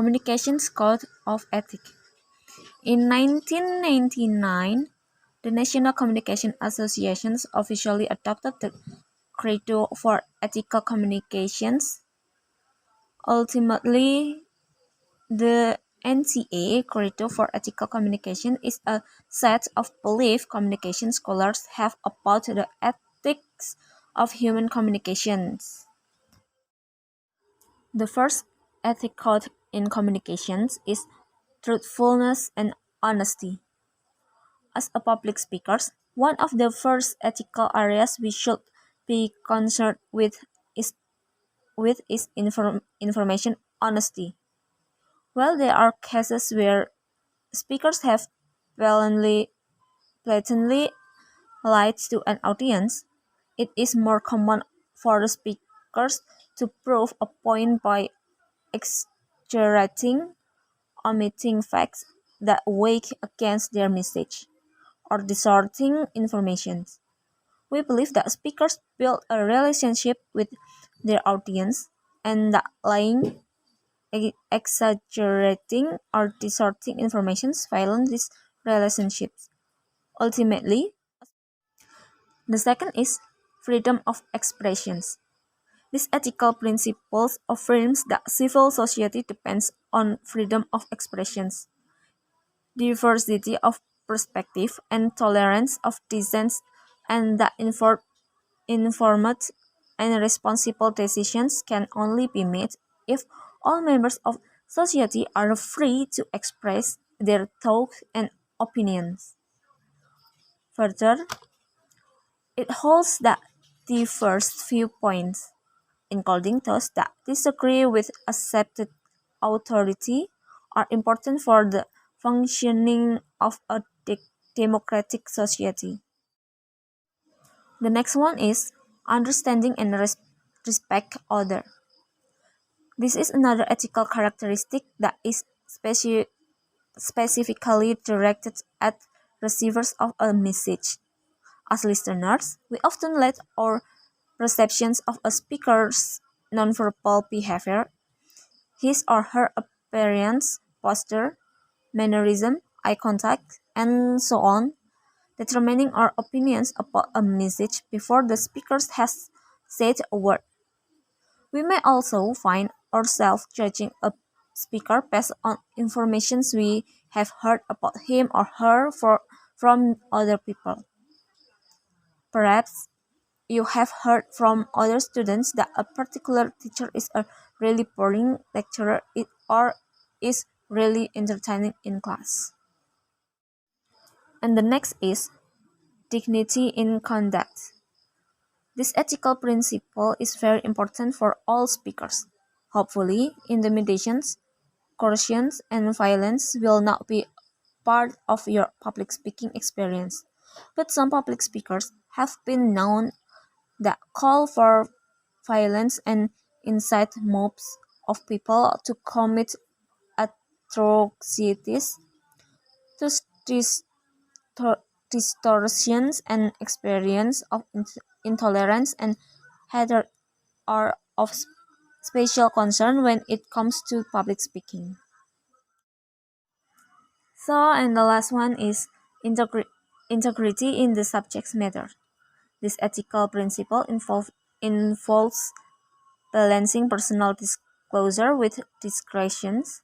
Communications Code of Ethics. In 1999, the National Communication Association officially adopted the Credo for Ethical Communications. Ultimately, the NCA Credo for Ethical Communication is a set of beliefs communication scholars have about the ethics of human communications. The first ethic code in communications is truthfulness and honesty. As a public speakers, one of the first ethical areas we should be concerned with is information honesty. While there are cases where speakers have blatantly lied to an audience, it is more common for the speakers to prove a point by exaggerating, omitting facts that weigh against their message, or distorting information. We believe that speakers build a relationship with their audience and that lying, exaggerating, or distorting information violate these relationships. Ultimately, the second is freedom of expressions. This ethical principle affirms that civil society depends on freedom of expressions, diversity of perspective, and tolerance of dissent, and that informed and responsible decisions can only be made if all members of society are free to express their thoughts and opinions. Further, it holds that diverse viewpoints, including those that disagree with accepted authority, are important for the functioning of a democratic society. The next one is understanding and respect other. This is another ethical characteristic that is specifically directed at receivers of a message. As listeners, we often let our perceptions of a speaker's nonverbal behavior, his or her appearance, posture, mannerism, eye contact, and so on, determining our opinions about a message before the speaker has said a word. We may also find ourselves judging a speaker based on information we have heard about him or her from other people. Perhaps you have heard from other students that a particular teacher is a really boring lecturer or is really entertaining in class. And the next is dignity in conduct. This ethical principle is very important for all speakers. Hopefully, intimidations, coercions, and violence will not be part of your public speaking experience. But some public speakers have been known that call for violence and incite mobs of people to commit atrocities, to distortions and experience of intolerance and hatred are of special concern when it comes to public speaking. So, and the last one is integrity in the subject matter. This ethical principle involves balancing personal disclosure with discretions.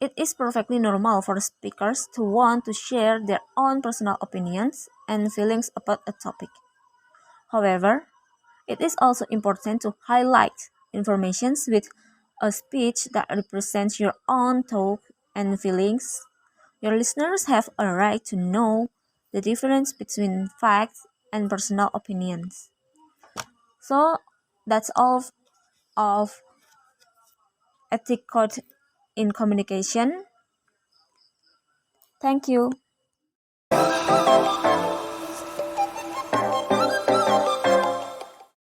It is perfectly normal for speakers to want to share their own personal opinions and feelings about a topic. However, it is also important to highlight information with a speech that represents your own thoughts and feelings. Your listeners have a right to know the difference between facts and personal opinions. So that's all of ethic code in communication. Thank you.